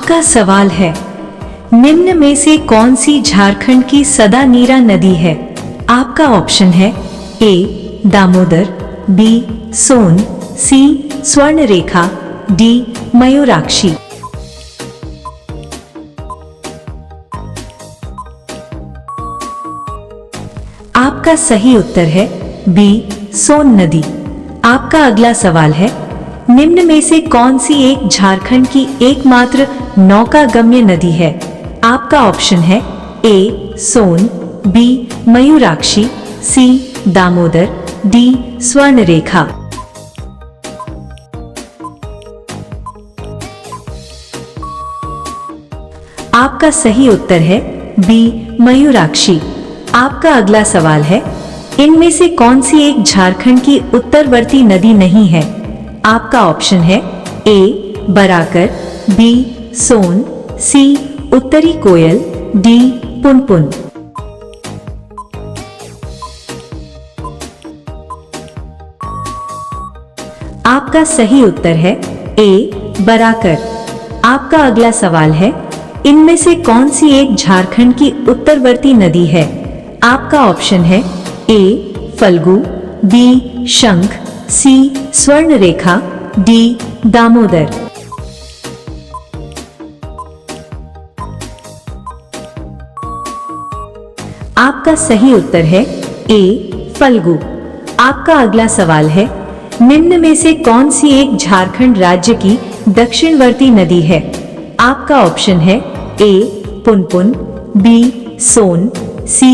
आपका सवाल है, निम्न में से कौन सी झारखंड की सदा नीरा नदी है? आपका ऑप्शन है ए दामोदर, बी सोन, सी स्वर्णरेखा, डी मयूराक्षी। आपका सही उत्तर है बी सोन नदी। आपका अगला सवाल है, निम्न में से कौन सी एक झारखंड की एकमात्र नौकागम्य नदी है? आपका ऑप्शन है ए सोन, बी मयूराक्षी, सी दामोदर, डी स्वर्णरेखा। आपका सही उत्तर है बी मयूराक्षी। आपका अगला सवाल है, इनमें से कौन सी एक झारखंड की उत्तरवर्ती नदी नहीं है? आपका ऑप्शन है ए बराकर, बी सोन, सी उत्तरी कोयल, डी पुनपुन। आपका सही उत्तर है ए बराकर। आपका अगला सवाल है, इनमें से कौन सी एक झारखंड की उत्तरवर्ती नदी है? आपका ऑप्शन है ए फल्गु, बी शंख, सी स्वर्णरेखा, डी दामोदर। आपका सही उत्तर है ए फल्गु। आपका अगला सवाल है, निम्न में से कौन सी एक झारखंड राज्य की दक्षिणवर्ती नदी है? आपका ऑप्शन है ए पुनपुन, बी सोन, सी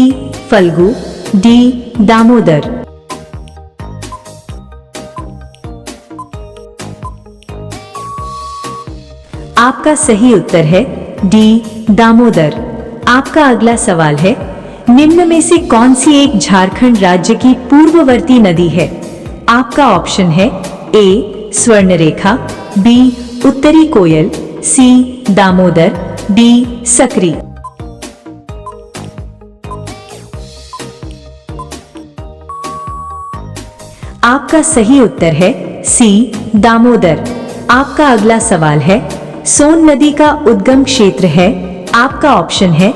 फल्गु, डी दामोदर। आपका सही उत्तर है डी दामोदर। आपका अगला सवाल है, निम्न में से कौन सी एक झारखंड राज्य की पूर्ववर्ती नदी है? आपका ऑप्शन है ए स्वर्णरेखा, बी उत्तरी कोयल, सी दामोदर, डी सकरी। आपका सही उत्तर है सी दामोदर। आपका अगला सवाल है, सोन नदी का उद्गम क्षेत्र है? आपका ऑप्शन है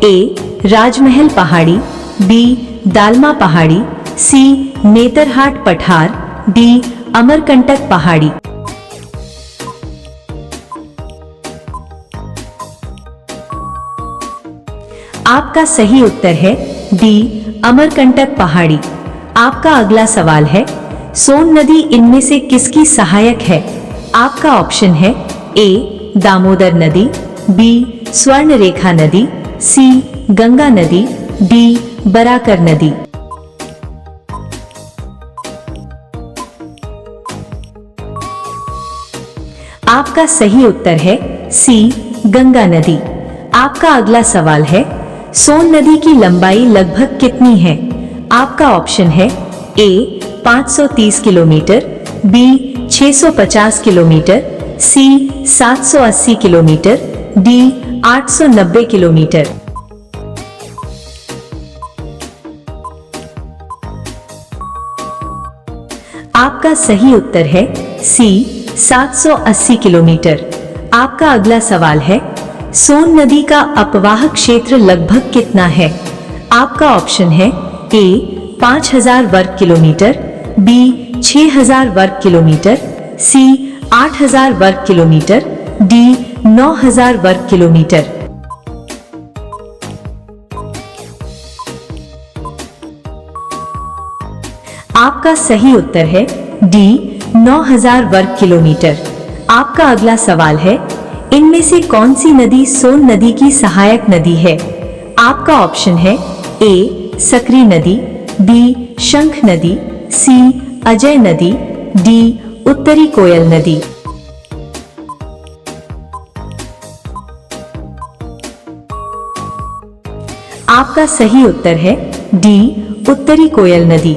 ए राजमहल पहाड़ी, बी दालमा पहाड़ी, सी नेतरहाट पठार, डी अमरकंटक पहाड़ी। आपका सही उत्तर है डी अमरकंटक पहाड़ी। आपका अगला सवाल है, सोन नदी इनमें से किसकी सहायक है? आपका ऑप्शन है ए दामोदर नदी, बी स्वर्णरेखा नदी, सी गंगा नदी, डी बराकर नदी। आपका सही उत्तर है सी गंगा नदी। आपका अगला सवाल है, सोन नदी की लंबाई लगभग कितनी है? आपका ऑप्शन है ए 530 किलोमीटर, बी 650 किलोमीटर, सी 780 किलोमीटर, डी 890 किलोमीटर। आपका सही उत्तर है सी 780 किलोमीटर। आपका अगला सवाल है, सोन नदी का अपवाह क्षेत्र लगभग कितना है? आपका ऑप्शन है ए 5000 वर्ग किलोमीटर, बी 6000 वर्ग किलोमीटर, सी 8000 वर्ग किलोमीटर, डी 9000 वर्ग किलोमीटर। आपका सही उत्तर है डी 9000 वर्ग किलोमीटर। आपका अगला सवाल है, इनमें से कौन सी नदी सोन नदी की सहायक नदी है? आपका ऑप्शन है ए सकरी नदी, बी शंख नदी, सी अजय नदी, डी उत्तरी कोयल नदी। आपका सही उत्तर है डी उत्तरी कोयल नदी।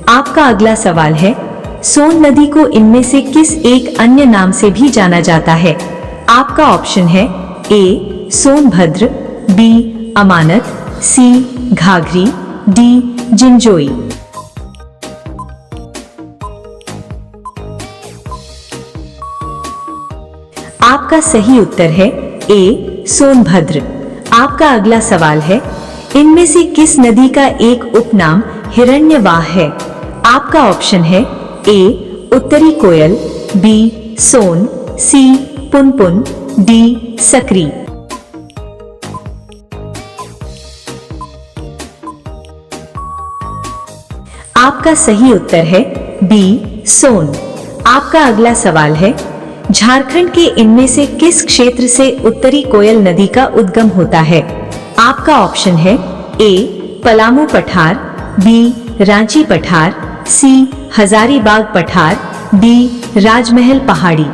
आपका अगला सवाल है, सोन नदी को इनमें से किस एक अन्य नाम से भी जाना जाता है? आपका ऑप्शन है ए सोनभद्र, बी अमानत, सी घाघरी, डी जिंजोई। आपका आपका सही उत्तर है ए सोनभद्र। आपका अगला सवाल है, इनमें से किस नदी का एक उपनाम हिरण्यवाह है? आपका ऑप्शन है ए उत्तरी कोयल, बी सोन, सी पुनपुन, डी सकरी। आपका सही उत्तर है बी सोन। आपका अगला सवाल है, झारखंड के इनमें से किस क्षेत्र से उत्तरी कोयल नदी का उद्गम होता है? आपका ऑप्शन है ए पलामू पठार, बी रांची पठार, सी हजारीबाग पठार, डी राजमहल पहाड़ी।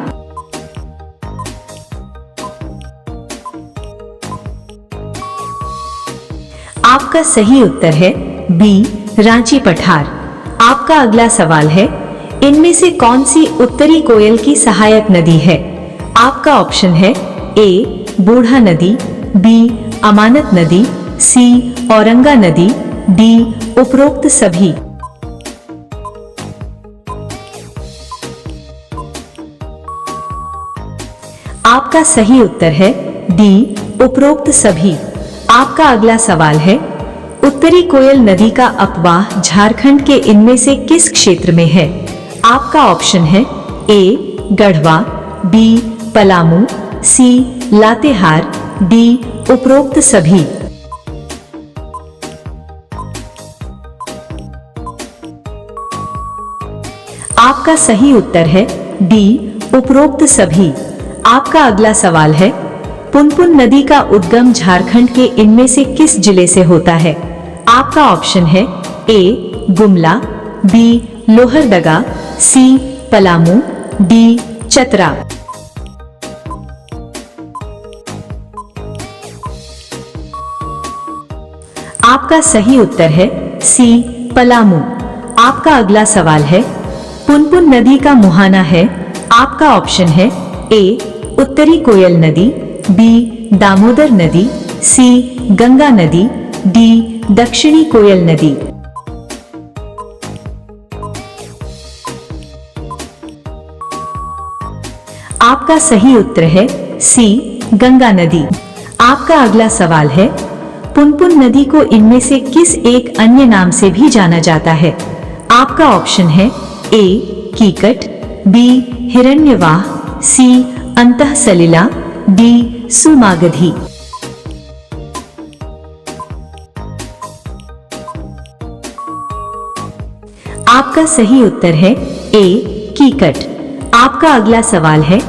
आपका सही उत्तर है बी रांची पठार। आपका अगला सवाल है, इनमें से कौन सी उत्तरी कोयल की सहायक नदी है? आपका ऑप्शन है ए बूढ़ा नदी, बी अमानत नदी, सी औरंगा नदी, डी उपरोक्त सभी। आपका सही उत्तर है डी उपरोक्त सभी। आपका अगला सवाल है, उत्तरी कोयल नदी का अपवाह झारखंड के इनमें से किस क्षेत्र में है? आपका ऑप्शन है ए गढ़वा, बी पलामू, सी लातेहार, डी उपरोक्त सभी। आपका सही उत्तर है डी उपरोक्त सभी। आपका अगला सवाल है, पुनपुन नदी का उद्गम झारखंड के इनमें से किस जिले से होता है? आपका ऑप्शन है ए गुमला, बी लोहरदगा, सी पलामू, डी चतरा। आपका सही उत्तर है सी पलामू। आपका अगला सवाल है, पुनपुन नदी का मुहाना है? आपका ऑप्शन है ए उत्तरी कोयल नदी, बी दामोदर नदी, सी गंगा नदी, डी दक्षिणी कोयल नदी। आपका सही उत्तर है सी गंगा नदी। आपका अगला सवाल है, पुनपुन नदी को इनमें से किस एक अन्य नाम से भी जाना जाता है? आपका ऑप्शन है ए कीकट, बी हिरण्यवाह, सी अंतःसलिला, डी सुमागधी। आपका सही उत्तर है ए कीकट। आपका अगला सवाल है,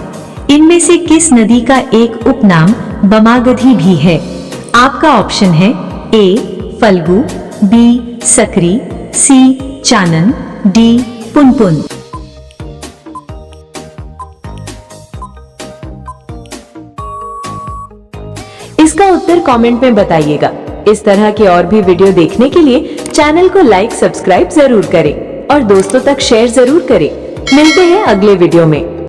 इनमें से किस नदी का एक उपनाम बमागधी भी है? आपका ऑप्शन है ए फल्गु, बी सकरी, सी चानन, डी पुनपुन। इसका उत्तर कमेंट में बताइएगा। इस तरह के और भी वीडियो देखने के लिए चैनल को लाइक सब्सक्राइब जरूर करें और दोस्तों तक शेयर जरूर करें। मिलते हैं अगले वीडियो में।